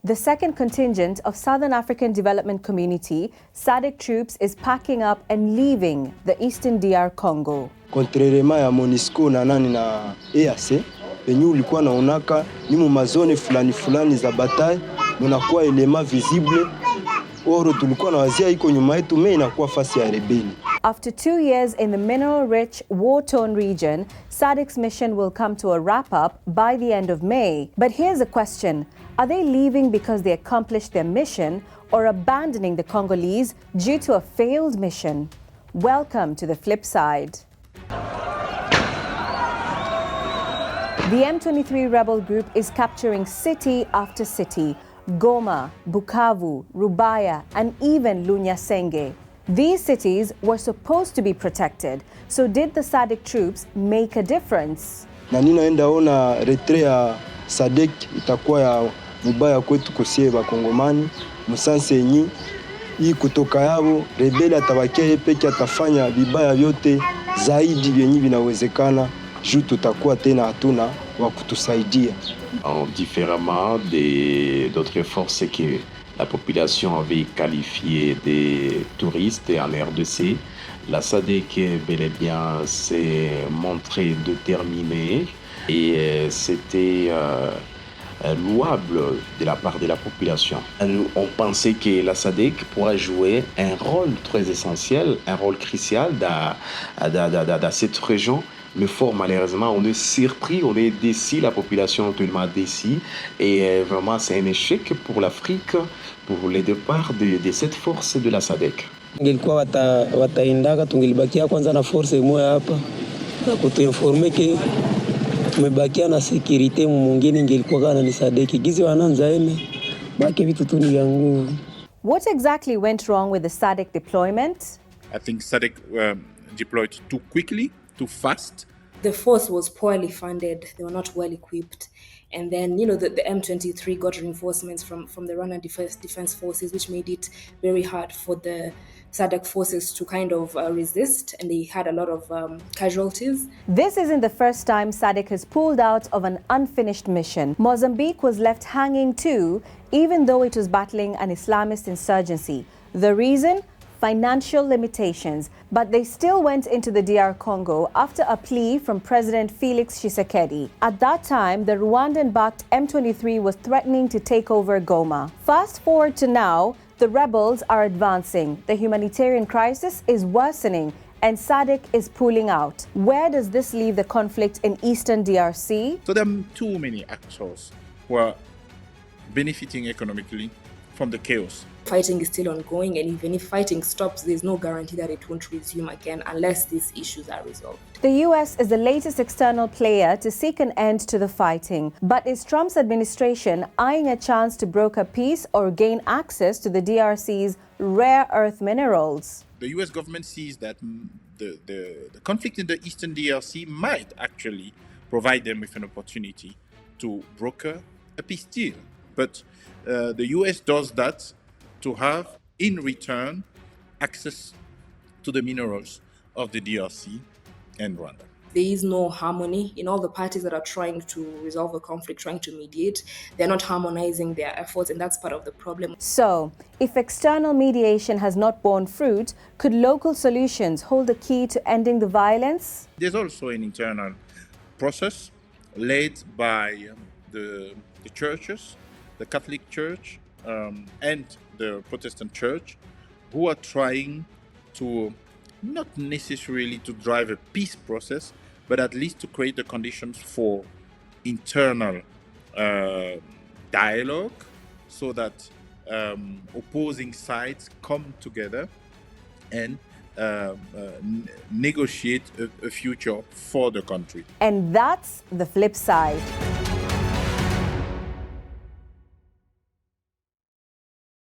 The second contingent of Southern African Development Community, SADC troops, is packing up and leaving the eastern DR Congo. Contrairement ya MONUSCO na EAC, penye ulikuwa naonaka ni mu mazone fulani za bataille, munakuwa elema visible. Oro tulikuwa na wazia iko nyuma yetu me inakuwa fasi ya rebeli. After 2 years in the mineral-rich, war-torn region, SADC's mission will come to a wrap-up by the end of May. But here's a question. Are they leaving because they accomplished their mission or abandoning the Congolese due to a failed mission? Welcome to the flip side. The M23 rebel group is capturing city after city: Goma, Bukavu, Rubaya, and even Lunyasenge. These cities were supposed to be protected. So did the SADC troops make a difference? Na ninaenda ona retrait ya SADC itakuwa ya mubaya kwetu kusie bakongomani, musanse yenyi hii kutoka yabo rebeli atabakia yeye peke atafanya vibaya vyote zaidi vyenye vinawezekana juu tutakuwa tena hatuna wa kutusaidia. Différemment d'autres forces que la population avait qualifiées des touristes en RDC, la SADC bel et bien s'est montrée déterminée et c'était louable de la part de la population. On pensait que la SADC pourrait jouer un rôle très essentiel, un rôle crucial dans cette région. Mais fort malheureusement, on est surpris, on est déçu, la population est tellement déçue. Et vraiment, c'est un échec pour l'Afrique, pour le départ de cette force de la SADC. Ingilikuwa wataendaka tungelibakia kwanza na force moja hapa na kutuinforme ke tumebakia na security mwingine ingilikuwa kana ni SADC gizi wananza ene baki vitu tu ni ya nguvu. What exactly went wrong with the SADC deployment? I think SADC deployed too quickly, too fast. The force was poorly funded. They were not well equipped. And then, the M23 got reinforcements from the Rwandan defense forces, which made it very hard for the SADC forces to kind of resist. And they had a lot of casualties. This isn't the first time SADC has pulled out of an unfinished mission. Mozambique was left hanging too, even though it was battling an Islamist insurgency. The reason? Financial limitations, but they still went into the DR Congo after a plea from President Felix Tshisekedi. At that time, the Rwandan-backed M23 was threatening to take over Goma. Fast forward to now, the rebels are advancing, the humanitarian crisis is worsening, and SADC is pulling out. Where does this leave the conflict in eastern DRC? So there are too many actors who are benefiting economically from the chaos. Fighting is still ongoing, and even if fighting stops, there's no guarantee that it won't resume again unless these issues are resolved. The US is the latest external player to seek an end to the fighting. But is Trump's administration eyeing a chance to broker peace or gain access to the DRC's rare earth minerals? The US government sees that the conflict in the eastern DRC might actually provide them with an opportunity to broker a peace deal. But the US does that to have, in return, access to the minerals of the DRC and Rwanda. There is no harmony in all the parties that are trying to resolve the conflict, trying to mediate. They're not harmonizing their efforts, and that's part of the problem. So, if external mediation has not borne fruit, could local solutions hold the key to ending the violence? There's also an internal process led by the churches, the Catholic Church, and the Protestant Church, who are trying to not necessarily to drive a peace process, but at least to create the conditions for internal dialogue so that opposing sides come together and negotiate a future for the country. And that's the flip side.